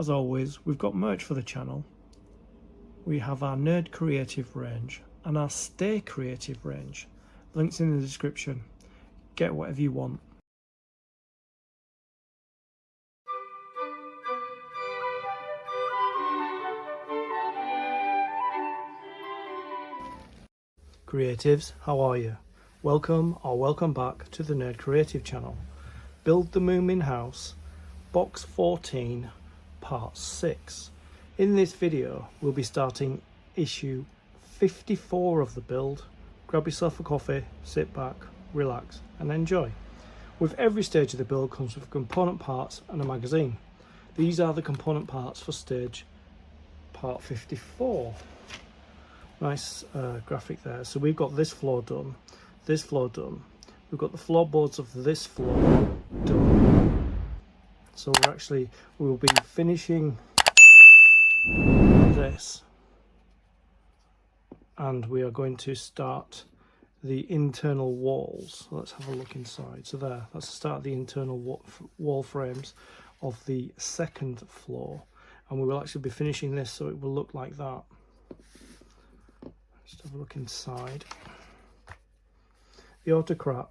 as always, we've got merch for the channel. We have our Nerd Creative range and our Stay Creative range. Links in the description. Get whatever you want. Creatives, how are you? Welcome or welcome back to the Nerd Creative channel. Build the Moomin house, box 14, part 6. In this video, we'll be starting issue 54 of the build. Grab yourself a coffee, sit back, relax and enjoy. With every stage of the build comes with component parts and a magazine. These are the component parts for stage part 54. Nice graphic there. So we've got this floor done, this floor done. We've got the floorboards of this floor done. So we'll be finishing this, and we are going to start the internal walls. So let's have a look inside. So that's the start of the internal wall frames of the second floor, and we will actually be finishing this so it will look like that. Just have a look inside. The Autocrat,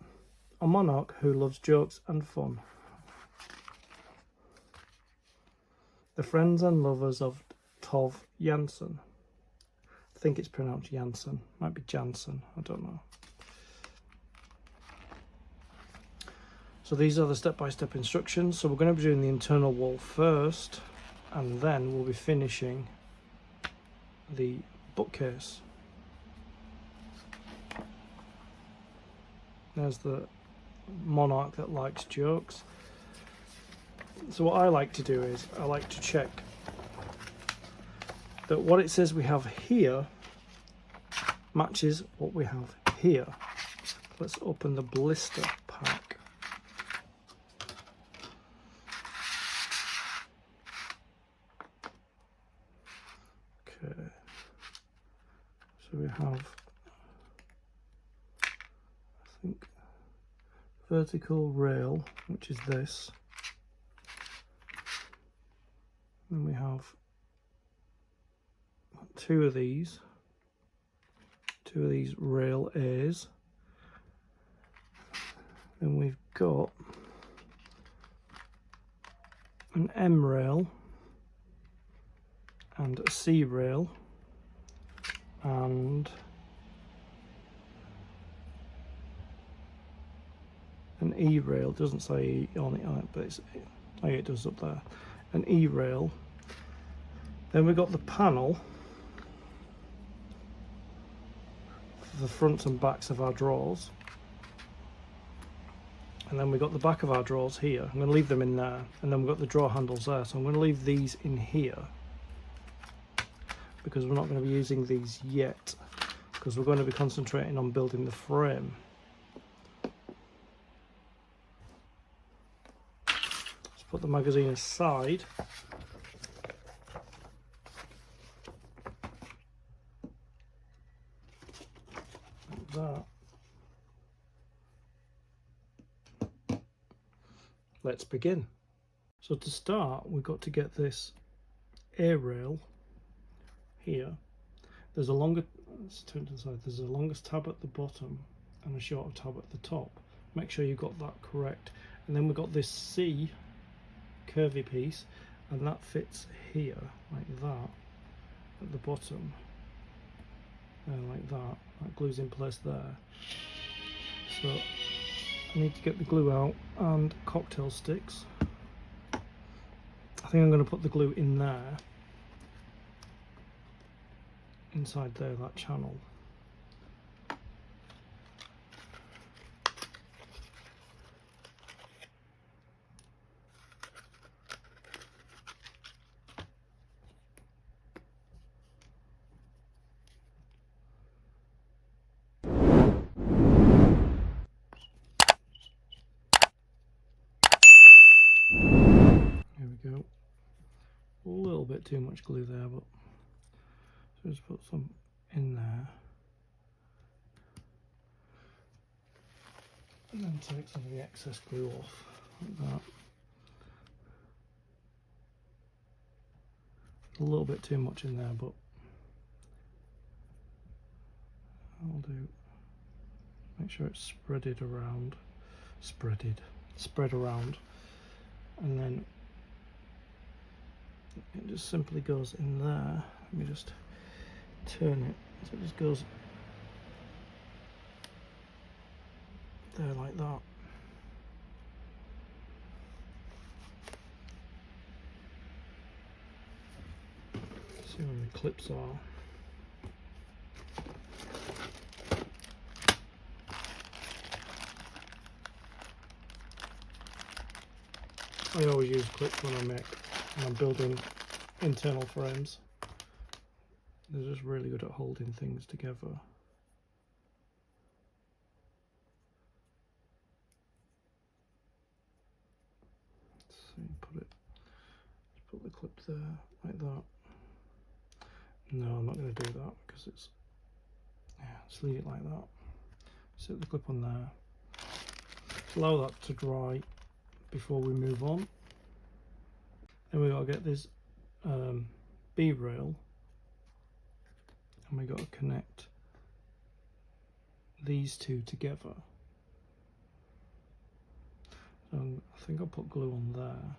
a monarch who loves jokes and fun. The friends and lovers of Tov Jansen. I think it's pronounced Jansen. Might be Jansen, I don't know. So these are the step-by-step instructions. So we're going to be doing the internal wall first, and then we'll be finishing the bookcase. There's the monarch that likes jokes. So what I like to do is I like to check that what it says we have here matches what we have here. Let's open the blister pack. Okay, so we have, I think, vertical rail, which is this. Then we have two of these rail A's. Then we've got an M rail and a C rail and an E rail. It doesn't say E on it, but it does up there. An E rail. Then we've got the panel for the fronts and backs of our drawers, and then we've got the back of our drawers here. I'm going to leave them in there, and then we've got the drawer handles there, so I'm going to leave these in here because we're not going to be using these yet, because we're going to be concentrating on building the frame. Let's put the magazine aside. That. Let's begin. So to start, we've got to get this A rail here. There's a longer, let's turn to the side, there's a longest tab at the bottom and a shorter tab at the top. Make sure you got that correct. And then we've got this C curvy piece, and that fits here like that at the bottom. Like that glues in place there. So I need to get the glue out and cocktail sticks. I think I'm going to put the glue in there, inside there, that channel. Go. A little bit too much glue there, but so just put some in there and then take some of the excess glue off like that. a little bit too much in there, but I'll do. Make sure it's spread around, and then it just simply goes in there. Let me just turn it so it just goes there like that. See where the clips are. I always use clips when I'm building internal frames. They're just really good at holding things together. So you put the clip there like that. No, I'm not going to do that because it's, yeah, just leave it like that. Set the clip on there. Allow that to dry before we move on. Then we've got to get this B-rail, and we've got to connect these two together. So I think I'll put glue on there.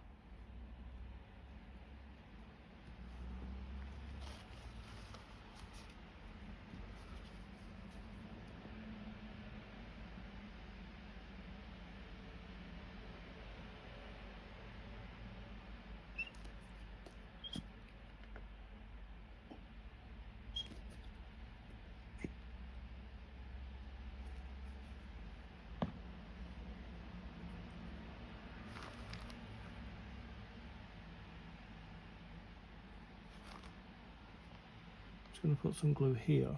Just going to put some glue here.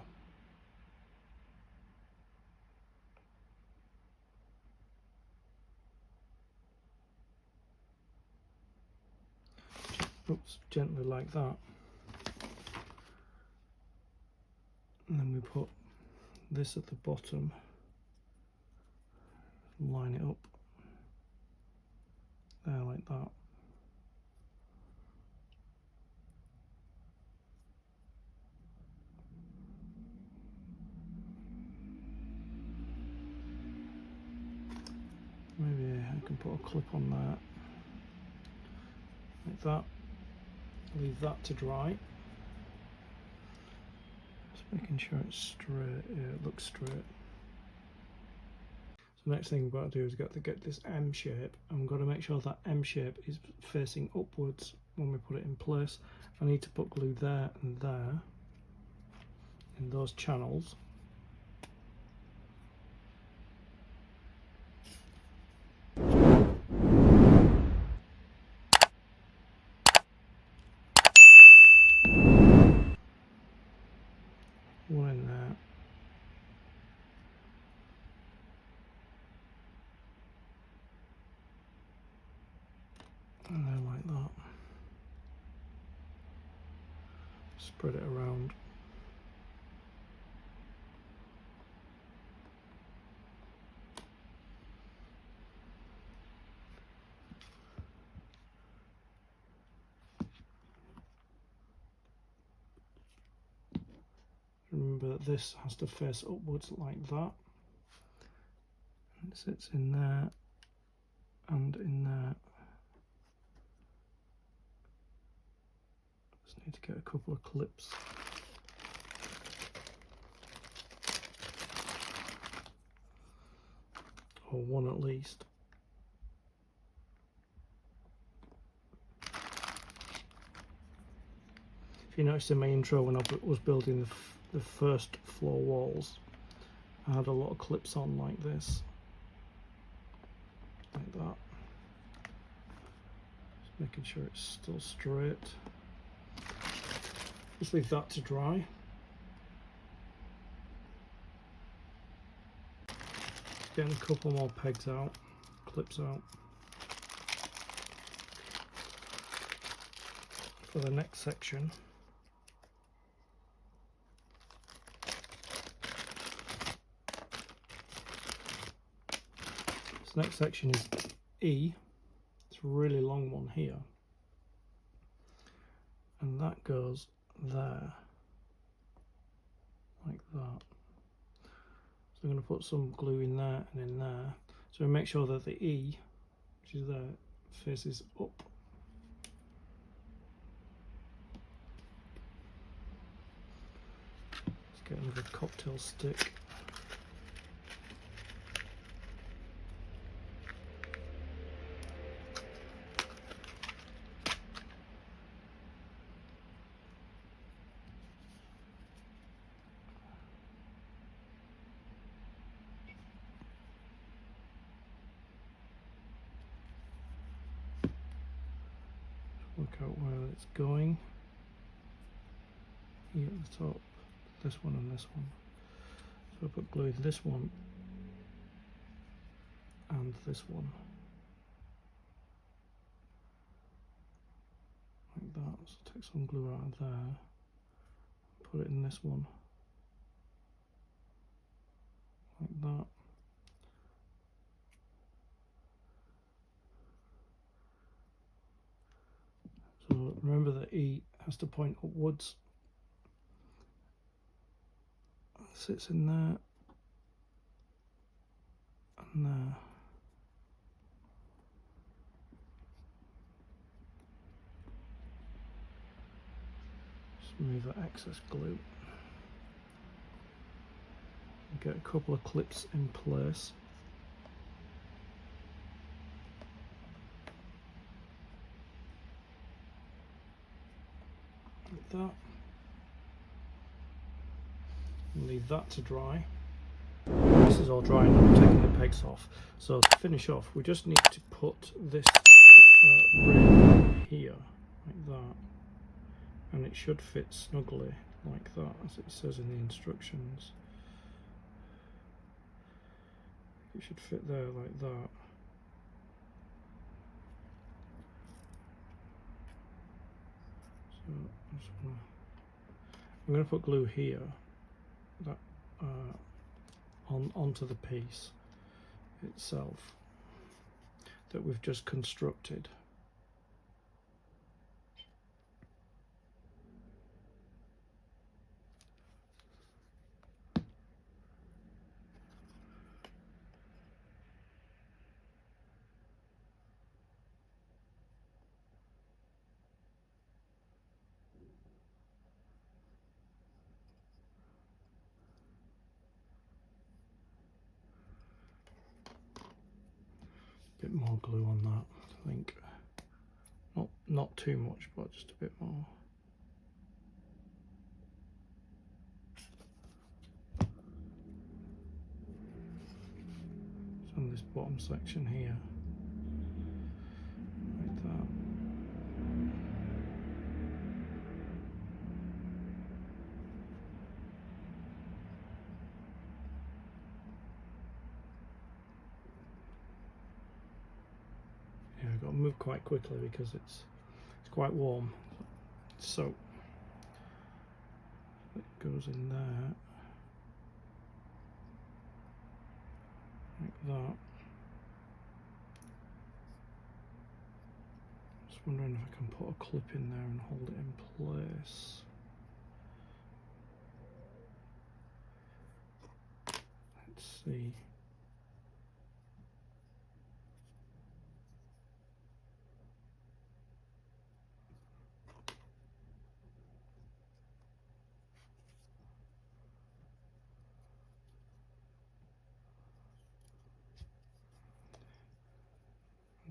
Oops, gently like that. And then we put this at the bottom, line it up there like that. Maybe I can put a clip on that, like that. Leave that to dry. Just making sure it's straight. Yeah, it looks straight. So next thing we've got to do is get this M shape, and we've got to make sure that M shape is facing upwards when we put it in place. I need to put glue there and there in those channels. One in there. And then like that. Spread it around. Remember that this has to face upwards like that. It sits in there and in there. Just need to get a couple of clips. Or one at least. If you noticed in my intro when I was building the first floor walls, I had a lot of clips on like this. Like that. Just making sure it's still straight. Just leave that to dry. Getting a couple more pegs out, clips out. For the next section. This next section is E. It's a really long one here. and that goes there, like that. So I'm going to put some glue in there and in there. So make sure that the E, which is there, faces up. Let's get another cocktail stick. Work out where it's going. Here at the top, this one and this one. So I put glue in this one and this one. Like that. So take some glue out of there, put it in this one. Like that. So remember that E has to point upwards. It sits in there and there. Just remove that excess glue. Get a couple of clips in place. Like that. And leave that to dry. This is all dry and I'm taking the pegs off. So to finish off, we just need to put this rim here, like that. And it should fit snugly like that, as it says in the instructions. It should fit there like that. So I'm going to put glue here, that onto the piece itself that we've just constructed. Bit more glue on that, I think. Not too much, but just a bit more. It's on this bottom section here, like that. Yeah, I've got to move quite quickly because it's quite warm. So it goes in there, like that. Just wondering if I can put a clip in there and hold it in place. Let's see.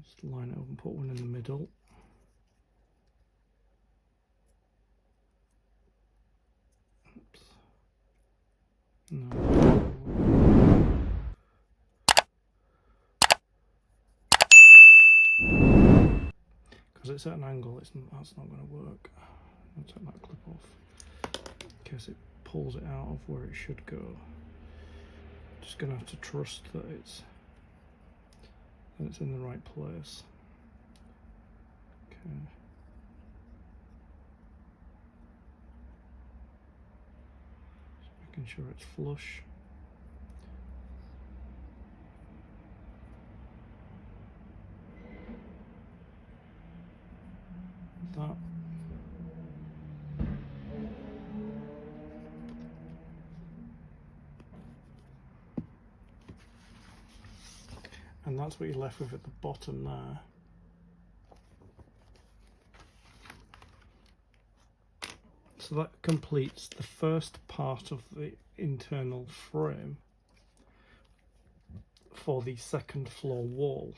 Just line it up and put one in the middle. Oops. No. Because it's at an angle, that's not going to work. I'll take that clip off in case it pulls it out of where it should go. Just going to have to trust that it's in the right place. Okay. Just making sure it's flush. That. And that's what you're left with at the bottom there. So that completes the first part of the internal frame for the second floor wall.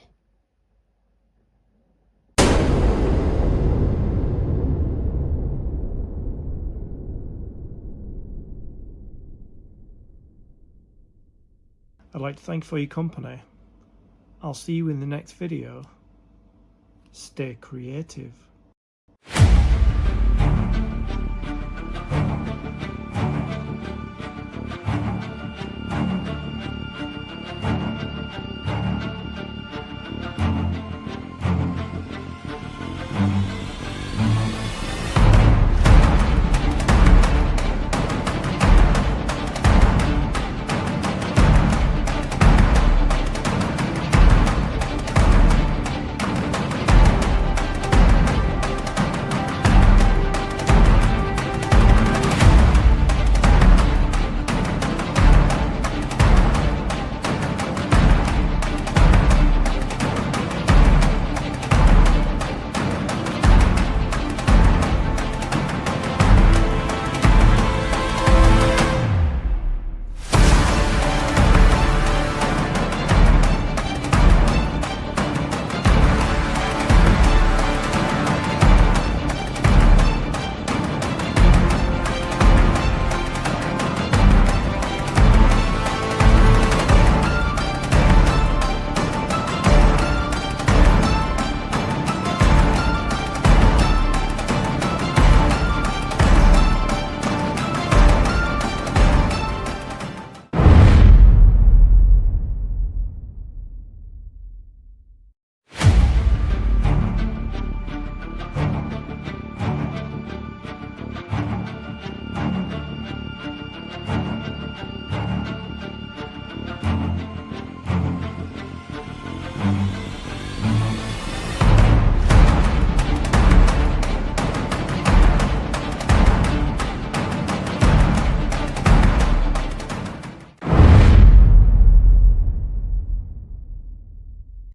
I'd like to thank you for your company. I'll see you in the next video. Stay creative.